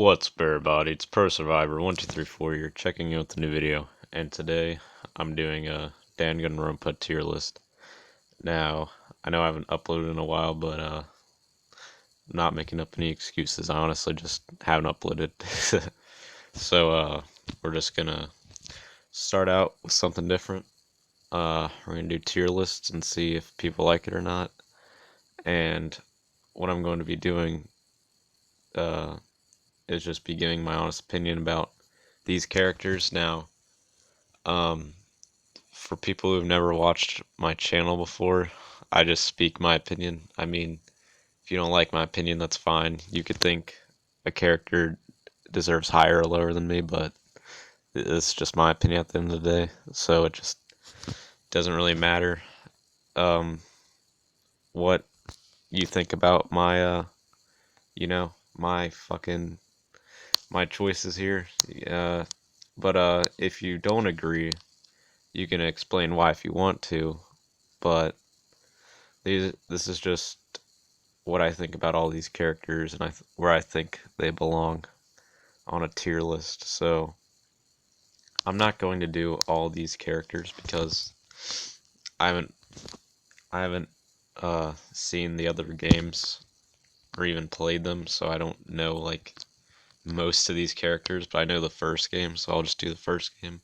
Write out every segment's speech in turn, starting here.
What's everybody? It's Pro Survivor 1234 here, checking in with the new video, and today I'm doing a Dangonronpa tier list. Now, I know I haven't uploaded in a while, but I'm not making up any excuses. I honestly just haven't uploaded. So we're just gonna start out with something different. We're gonna do tier lists and see if people like it or not. And what I'm going to be doing uh, is just be giving my honest opinion about these characters. Now, um, for people who've never watched my channel before, I just speak my opinion. I mean, if you don't like my opinion, that's fine. You could think a character deserves higher or lower than me, but it's just my opinion at the end of the day, so it just doesn't really matter um, what you think about my, my fucking, my choices here. But if you don't agree, you can explain why if you want to, but this is just what I think about all these characters and where I think they belong on a tier list. So I'm not going to do all these characters because I haven't I haven't seen the other games or even played them, so I don't know like most of these characters, but I know the first game, so I'll just do the first game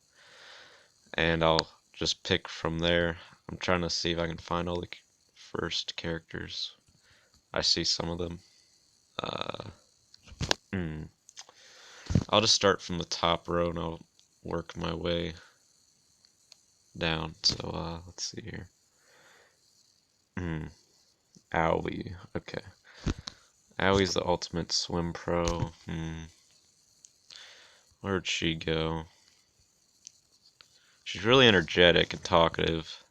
and I'll just pick from there. I'm trying to see if I can find all the first characters. I see some of them. Uh, hmm. I'll just start from the top row and I'll work my way down. So let's see here. Owie. Okay. Owie's the ultimate swim pro. Where'd she go? She's really energetic and talkative,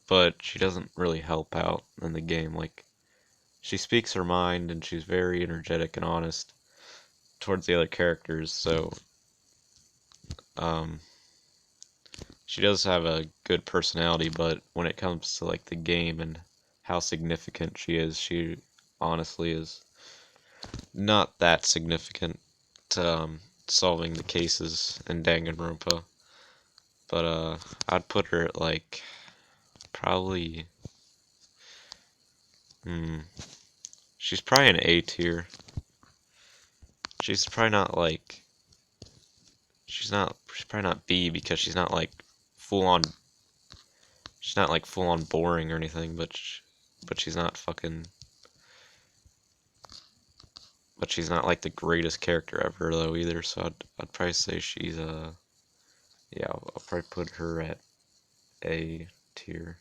but she doesn't really help out in the game. Like, she speaks her mind and she's very energetic and honest towards the other characters, so um she does have a good personality, but when it comes to like the game and how significant she is, she honestly is not that significant to solving the cases in Danganronpa. But I'd put her at like probably hmm, she's probably an A tier. She's probably not like she's probably not B because she's not like full on boring or anything, but she's not fucking but she's not like the greatest character ever though either. So I'd probably say she's yeah, I'll probably put her at A tier.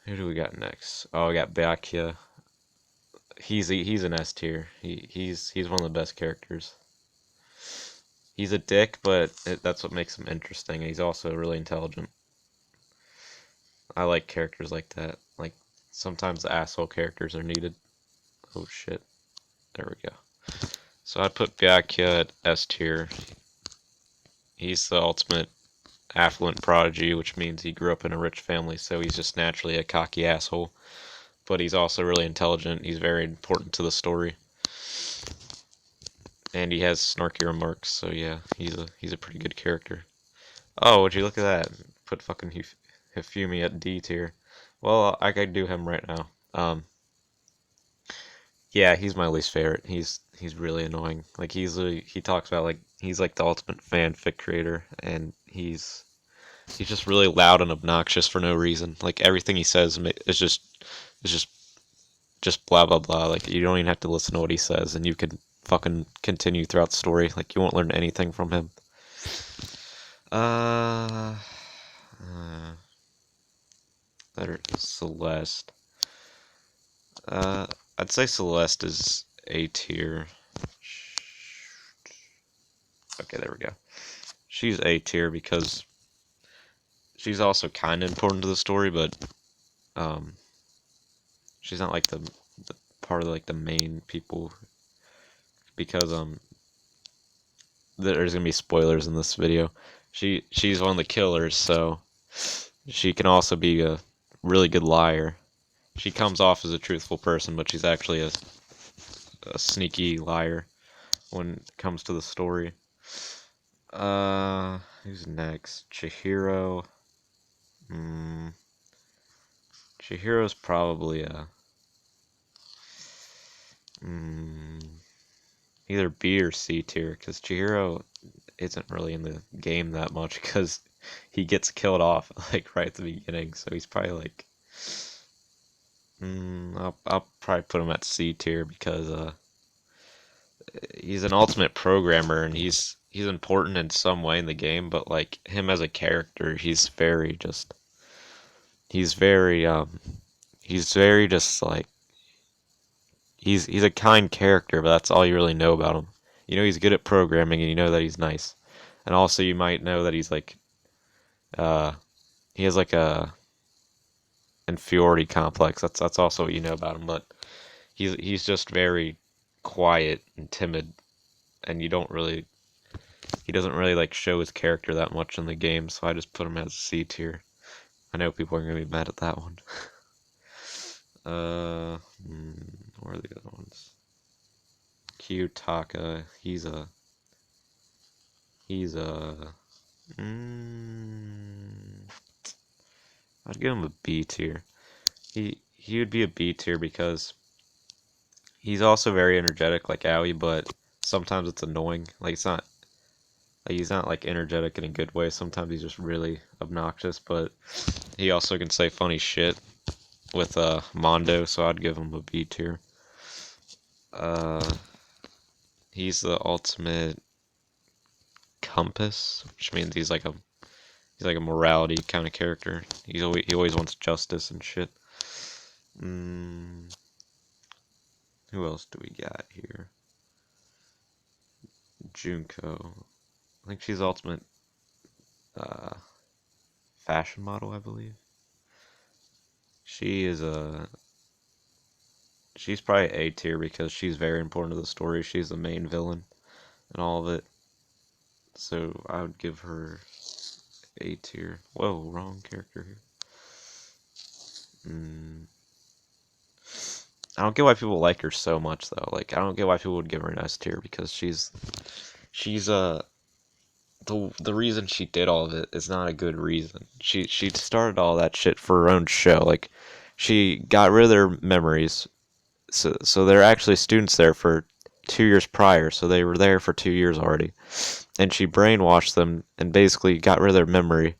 Who do we got next? Oh, we got Byakuya. He's an S tier. He's one of the best characters. He's a dick, but that's what makes him interesting. He's also really intelligent. I like characters like that. Like sometimes the asshole characters are needed. Oh shit. There we go. So I'd put Byakuya at S tier. He's the ultimate affluent prodigy, which means he grew up in a rich family, so he's just naturally a cocky asshole. But he's also really intelligent. He's very important to the story, and he has snarky remarks. So yeah, he's a pretty good character. Oh, would you look at that? Put fucking Hifumi at D tier. Well, I could do him right now. Yeah, he's my least favorite. He's really annoying. Like he talks about like he's like the ultimate fanfic creator, and he's just really loud and obnoxious for no reason. Like everything he says is just blah blah blah. Like you don't even have to listen to what he says, and you can fucking continue throughout the story. Like you won't learn anything from him. Uh, Better Celeste. Uh, I'd say Celeste is A tier. Okay, there we go. She's A tier because she's also kind of important to the story, but um, she's not like the part of like the main people because there's gonna be spoilers in this video. She's one of the killers, so she can also be a really good liar. She comes off as a truthful person, but she's actually a sneaky liar. when it comes to the story. Who's next? Chihiro. Hmm. Chihiro's probably mm, either B or C tier, because Chihiro isn't really in the game that much because he gets killed off like right at the beginning. So he's probably like, I'll probably put him at C tier because he's an ultimate programmer and he's important in some way in the game, but like him as a character, he's very he's very just like he's a kind character, but that's all you really know about him. You know he's good at programming and you know that he's nice. And also you might know that he's like uh he has like a inferiority complex. That's also what you know about him, but he's just very quiet and timid and you don't really he doesn't really like show his character that much in the game, so I just put him as C tier. I know people are gonna be mad at that one. Where are the other ones? Kiyotaka, he's a I'd give him a B tier. He would be a B tier because he's also very energetic like Aoi, but sometimes it's annoying. Like he's not like energetic in a good way. Sometimes he's just really obnoxious, but he also can say funny shit with Mondo, so I'd give him a B tier. He's the ultimate compass, which means he's like a morality kind of character. He always wants justice and shit. Who else do we got here? Junko. I think she's ultimate fashion model, I believe. She's probably A tier because she's very important to the story. She's the main villain and all of it. So I would give her A tier. Whoa, wrong character here. I don't get why people like her so much though. Like I don't get why people would give her an S tier because she's the reason she did all of it is not a good reason. She started all that shit for her own show. Like she got rid of their memories. So they're actually students there for 2 years prior. So they were there for 2 years already. And she brainwashed them and basically got rid of their memory.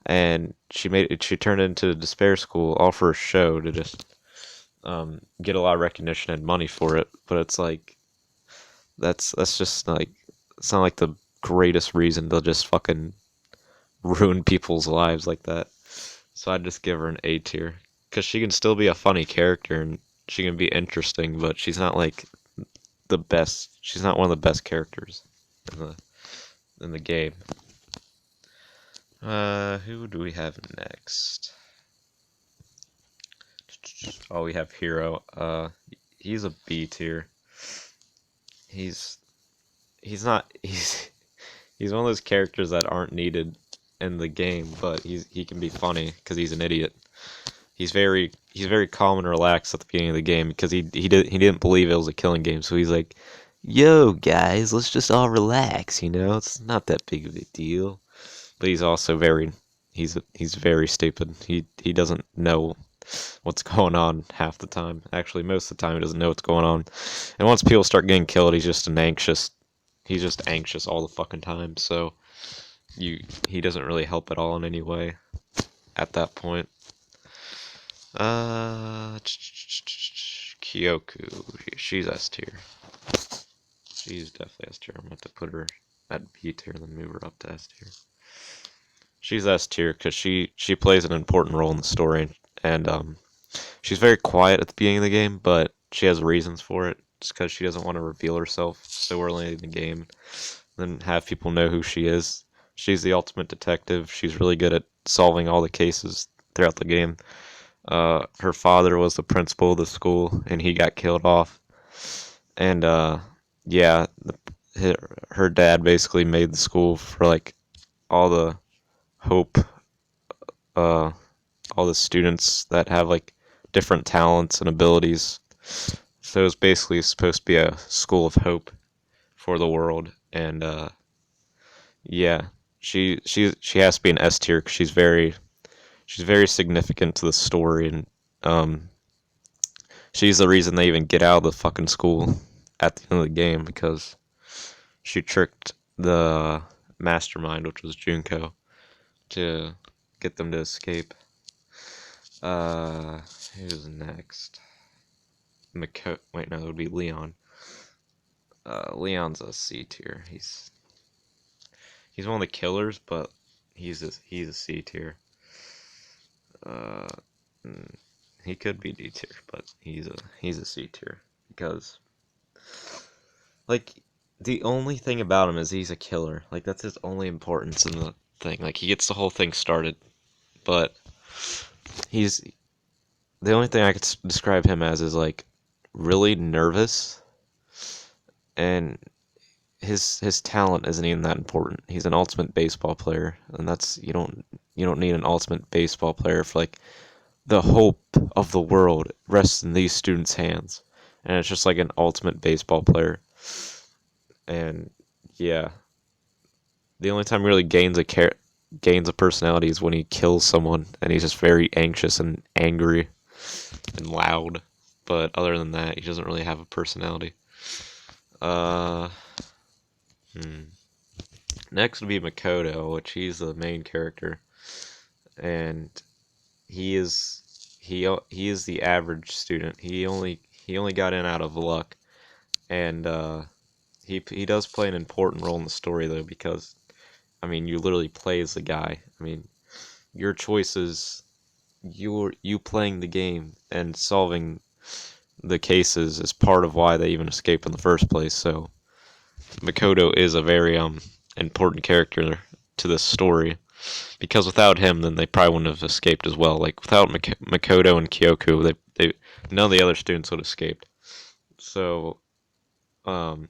And she turned it into a despair school all for a show to just get a lot of recognition and money for it. But it's like that's just like it's not like the greatest reason to just fucking ruin people's lives like that. So I'd just give her an A tier because she can still be a funny character and she can be interesting, but she's not like the best. She's not one of the best characters in the game. Who do we have next? Oh, we have Hero. He's a B tier. He's not he's one of those characters that aren't needed in the game, but he can be funny because he's an idiot. He's very calm and relaxed at the beginning of the game because he didn't believe it was a killing game, so he's like, "Yo, guys, let's just all relax. You know, it's not that big of a deal." But he's also he's very stupid. He doesn't know what's going on half the time. Actually, most of the time he doesn't know what's going on. And once people start getting killed, he's just anxious all the fucking time. So he doesn't really help at all in any way at that point. Kyoku, she's S tier. She's definitely S tier. I'm going to put her at B tier, then move her up to S tier. She's S tier because she plays an important role in the story, and she's very quiet at the beginning of the game, but she has reasons for it. Just because she doesn't want to reveal herself so early in the game, then have people know who she is. She's the ultimate detective. She's really good at solving all the cases throughout the game. Her father was the principal of the school, and he got killed off. And yeah, her dad basically made the school for like all the hope, all the students that have like different talents and abilities. So it's basically supposed to be a school of hope for the world, and yeah, she has to be an S tier because she's very significant to the story, and um, she's the reason they even get out of the fucking school at the end of the game because she tricked the mastermind, which was Junko, to get them to escape. Who's next? Wait, no, it would be Leon. Leon's a C tier. He's one of the killers, but he's a C tier. Uh, mm, he could be D tier, but he's a C tier because like the only thing about him is he's a killer. Like that's his only importance in the thing. Like he gets the whole thing started, but he's the only thing I could describe him as is like really nervous, and his talent isn't even that important. He's an ultimate baseball player, and that's you don't need an ultimate baseball player for like the hope of the world rests in these students' hands, and it's just like an ultimate baseball player. And yeah, the only time he really gains a personality is when he kills someone, and he's just very anxious and angry and loud. But other than that, he doesn't really have a personality. Uh, hmm. Next would be Makoto, which he's the main character, and he is the average student. He only got in out of luck, and he does play an important role in the story though because I mean you literally play as the guy. I mean your choices, you playing the game and solving the cases is part of why they even escape in the first place. So Makoto is a very important character to this story because without him, then they probably wouldn't have escaped as well. Like without Makoto and Kyoku, they none of the other students would have escaped. So um,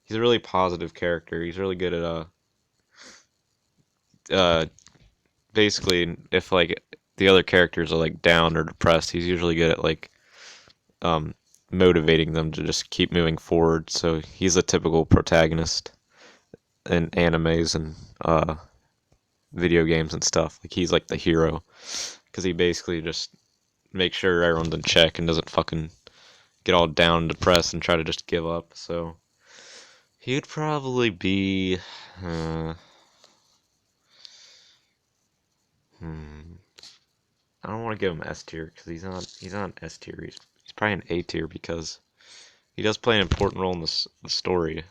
he's a really positive character. He's really good at uh basically if like the other characters are like down or depressed, he's usually good at like um motivating them to just keep moving forward. So he's a typical protagonist in animes and video games and stuff. Like he's like the hero because he basically just makes sure everyone's in check and doesn't fucking get all down and depressed and try to just give up. So he'd probably be uh, hmm, I don't want to give him S tier because he's not S tier. He's probably an A tier because he does play an important role in the story.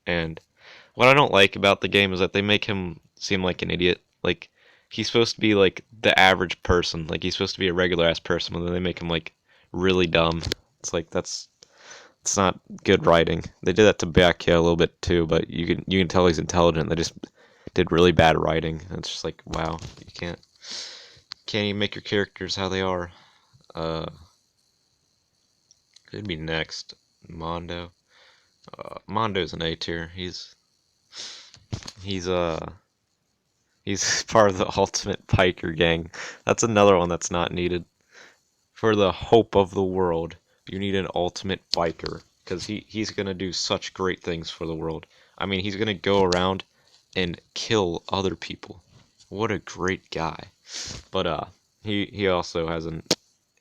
And what I don't like about the game is that they make him seem like an idiot. Like he's supposed to be like the average person. Like he's supposed to be a regular ass person, but then they make him like really dumb. It's like it's not good writing. They did that to Byakuya a little bit too, but you can tell he's intelligent. They just did really bad writing. It's just like wow, you can't even make your characters how they are. Uh, Could be next. Mondo. Mondo's an A tier. He's he's part of the ultimate biker gang. That's another one that's not needed. For the hope of the world, you need an ultimate biker because he's gonna do such great things for the world. I mean, he's gonna go around and kill other people. What a great guy. But he also has an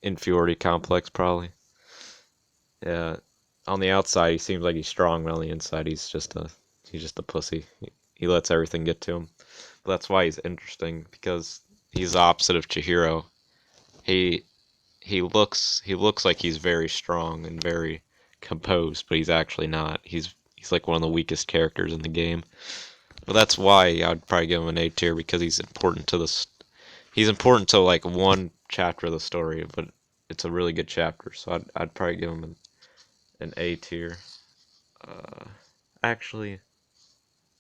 inferiority complex probably. Yeah, on the outside he seems like he's strong, but on the inside he's just a pussy. He lets everything get to him. But that's why he's interesting because he's the opposite of Chihiro. He he looks like he's very strong and very composed, but he's actually not. He's like one of the weakest characters in the game. But that's why I'd probably give him an A tier because he's important to this. He's important to like one chapter of the story, but it's a really good chapter, so I'd probably give him an A tier. Uh, Actually,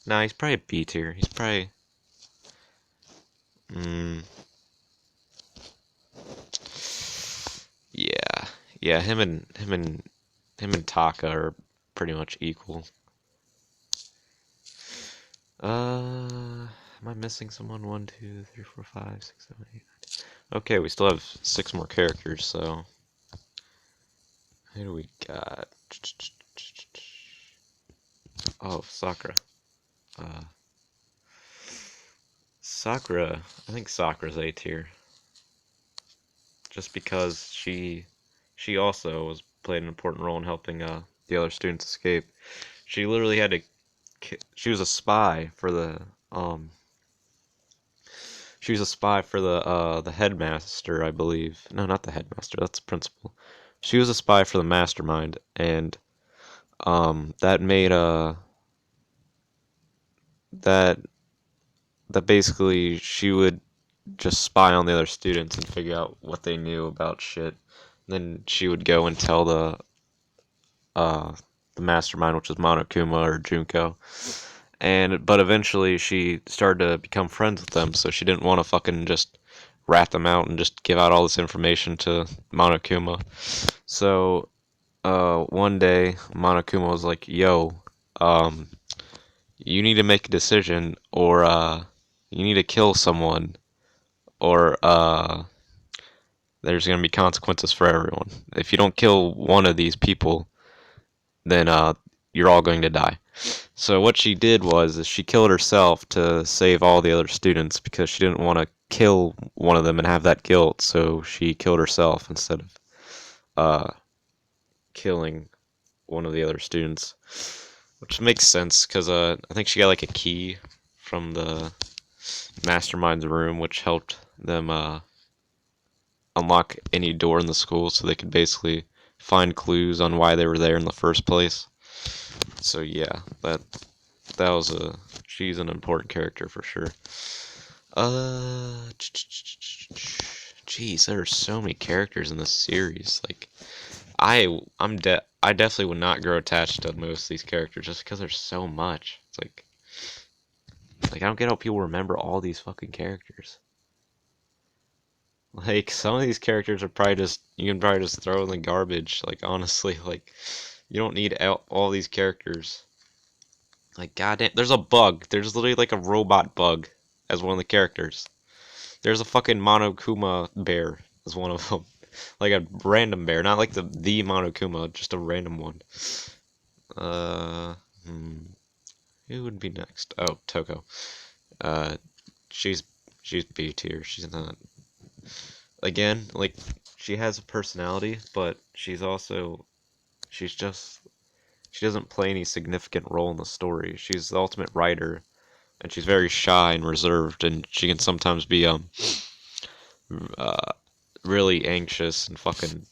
nah, he's probably a B tier. He's probably, mm, yeah, yeah. Him and Taka are pretty much equal. Am I missing someone? One, two, three, four, five, six, seven, eight, nine. Okay, we still have six more characters. So who do we got? Oh, Sakura. Uh, Sakura. I think Sakura's A tier, just because she also was played an important role in helping the other students escape. She literally had to. She was a spy for the um. She was a spy for the headmaster, I believe. No, not the headmaster. That's the principal. She was a spy for the mastermind, and that made that that basically she would just spy on the other students and figure out what they knew about shit. Then she would go and tell uh the mastermind, which was Monokuma or Junko. But eventually she started to become friends with them, so she didn't want to fucking just rat them out and just give out all this information to Monokuma. So one day Monokuma was like, "Yo, um, you need to make a decision, or you need to kill someone, or there's gonna be consequences for everyone. If you don't kill one of these people, then you're all going to die." So what she did was is she killed herself to save all the other students because she didn't want to kill one of them and have that guilt. So she killed herself instead of uh, killing one of the other students, which makes sense because I think she got like a key from the mastermind's room, which helped them unlock any door in the school, so they could basically find clues on why they were there in the first place. So yeah, that was a she's an important character for sure. Jeez, there are so many characters in this series. Like, I definitely would not grow attached to most of these characters just because there's so much. It's like I don't get how people remember all these fucking characters. Like, some of these characters are probably just you can probably just throw in the garbage. Like, honestly, like you don't need all these characters. Like, goddamn, there's a bug. There's literally like a robot bug as one of the characters. There's a fucking Monokuma bear as one of them. Like a random bear, not like the Monokuma, just a random one. Uh, hmm, who would be next? Oh, Toko. Uh, she's she's B tier. She's not again like she has a personality, but she's just she doesn't play any significant role in the story. She's the ultimate writer, and she's very shy and reserved, and she can sometimes be uh really anxious and fucking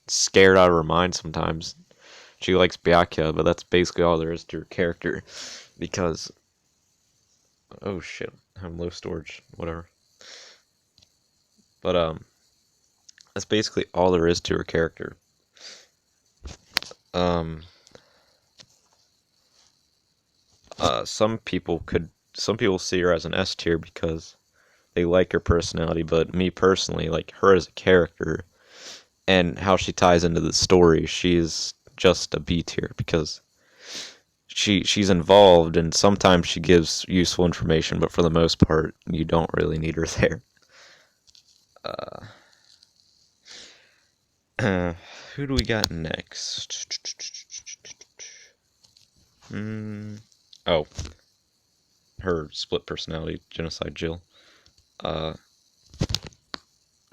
scared out of her mind sometimes. She likes Byakuya, but that's basically all there is to her character. Because oh shit, I'm low storage, whatever. But that's basically all there is to her character. Um, some people see her as an S tier because they like her personality, but me personally, like her as a character and how she ties into the story, she's just a B tier because she's involved and sometimes she gives useful information, but for the most part, you don't really need her there. Uh, who do we got next? Oh, her split personality, Genocide Jill. Uh,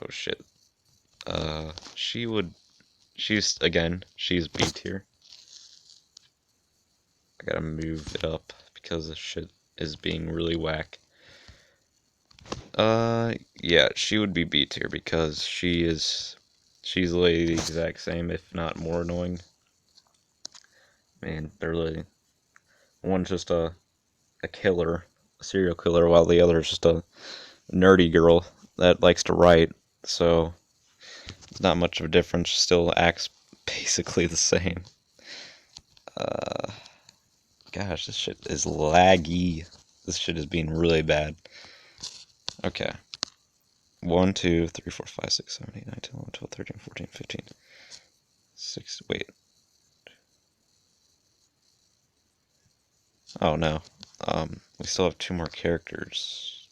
oh shit. She would. She's B tier. I gotta move it up because this shit is being really whack. Yeah, she would be B tier because she's literally the exact same, if not more annoying. Man, they're really one's just a killer, a serial killer, while the other is just a nerdy girl that likes to write. So not much of a difference. Still acts basically the same. Uh, Gosh, this shit is laggy. This shit is being really bad. Okay. 1, 2, 3, 4, 5, 6, 7, 8, 9, 10, 11, 12, 13, 14, 15. 6, wait. Oh no. We still have 2 more characters.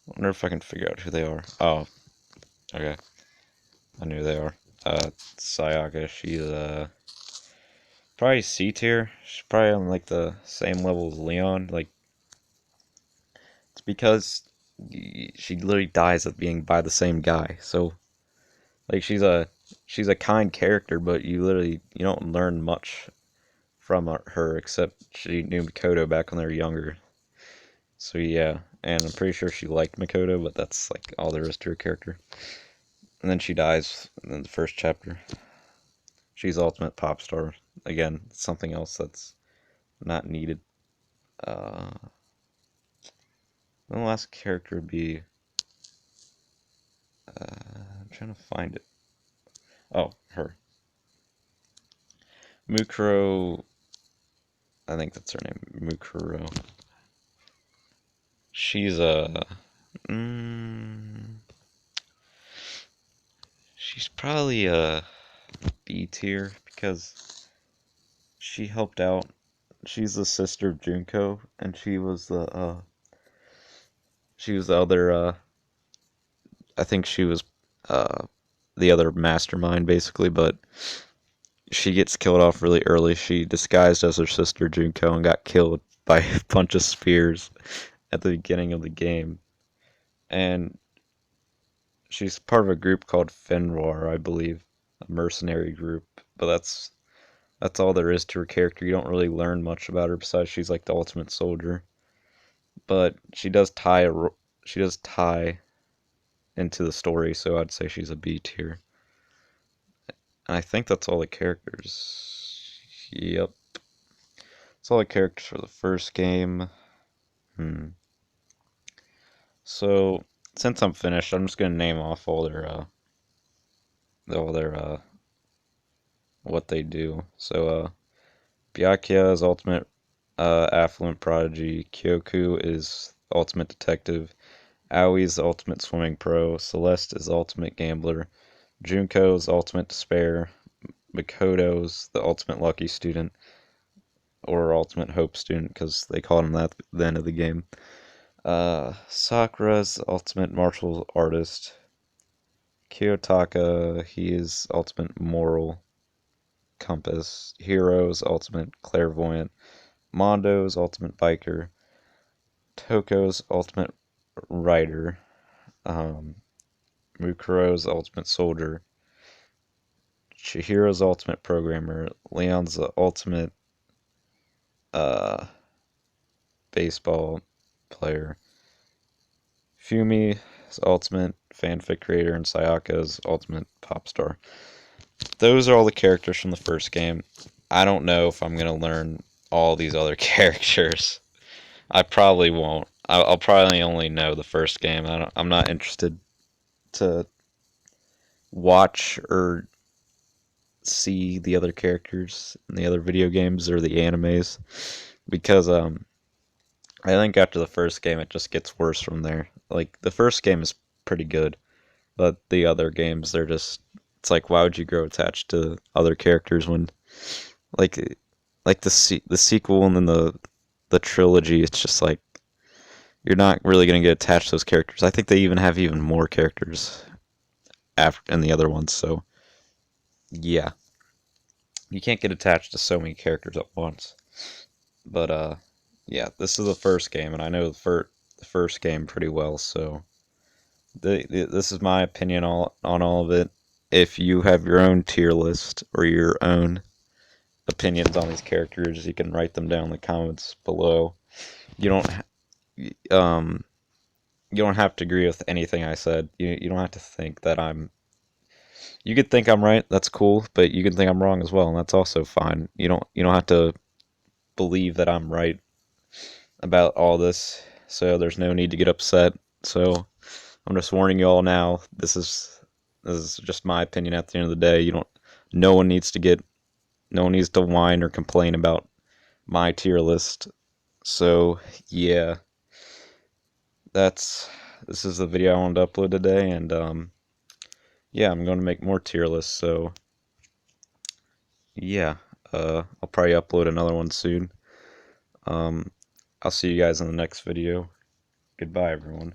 I wonder if I can figure out who they are. Oh, okay. I knew who they are. Sayaka, she's probably C tier. She's probably on like the same level as Leon. Like, it's because she literally dies at being by the same guy. So like she's a kind character, but you don't learn much from her except she knew Makoto back when they were younger. So yeah, and I'm pretty sure she liked Makoto, but that's like all there is to her character. And then she dies in the first chapter. She's ultimate pop star. Again, something else that's not needed. Uh, the last character would be. I'm trying to find it. Oh, her. Mukuro. I think that's her name. Mukuro. She's a. Mm, she's probably a B tier because she helped out. She's the sister of Junko, and she was the other. I think she was uh the other mastermind basically, but she gets killed off really early. She disguised as her sister Junko and got killed by a bunch of spears at the beginning of the game. And she's part of a group called Fenroir, I believe, a mercenary group. But that's all there is to her character. You don't really learn much about her besides she's like the ultimate soldier. But she does tie into the story, so I'd say she's a B tier. And I think that's all the characters. Yep. That's all the characters for the first game. So, since I'm finished, I'm just gonna name off all their what they do. So, Byakuya is ultimate affluent prodigy. Kyoku is ultimate detective. Aoi is the ultimate swimming pro. Celeste is ultimate gambler. Junko is ultimate despair. Makoto's the ultimate lucky student, or ultimate hope student, because they called him that at the end of the game. Sakura's the ultimate martial artist. Kiyotaka, he is ultimate moral compass. Hero's ultimate clairvoyant. Mondo's ultimate biker. Toko's ultimate rider. Mukuro's ultimate soldier. Chihiro's ultimate programmer. Leon's the ultimate uh, baseball player. Fumi's ultimate fanfic creator, and Sayaka's ultimate pop star. Those are all the characters from the first game. I don't know if I'm gonna learn all these other characters. I probably won't. I'll probably only know the first game. I'm not interested to watch or see the other characters in the other video games or the animes because I think after the first game it just gets worse from there. Like the first game is pretty good, but the other games they're just it's like why would you grow attached to other characters when like the sequel and then the trilogy it's just like you're not really going to get attached to those characters. I think they even have even more characters after in the other ones, so yeah. You can't get attached to so many characters at once. But yeah, this is the first game and I know the first game pretty well, so this is my opinion on all of it. If you have your own tier list or your own opinions on these characters, you can write them down in the comments below. You don't um you don't have to agree with anything I said. You don't have to think that I'm you could think I'm right, that's cool, but you can think I'm wrong as well, and that's also fine. You don't have to believe that I'm right about all this, so there's no need to get upset. So I'm just warning you all now. This is just my opinion at the end of the day. You don't no one needs to get no one needs to whine or complain about my tier list. So yeah, that's this is the video I wanted to upload today, and yeah, I'm going to make more tier lists. So yeah, I'll probably upload another one soon. Um, I'll see you guys in the next video. Goodbye, everyone.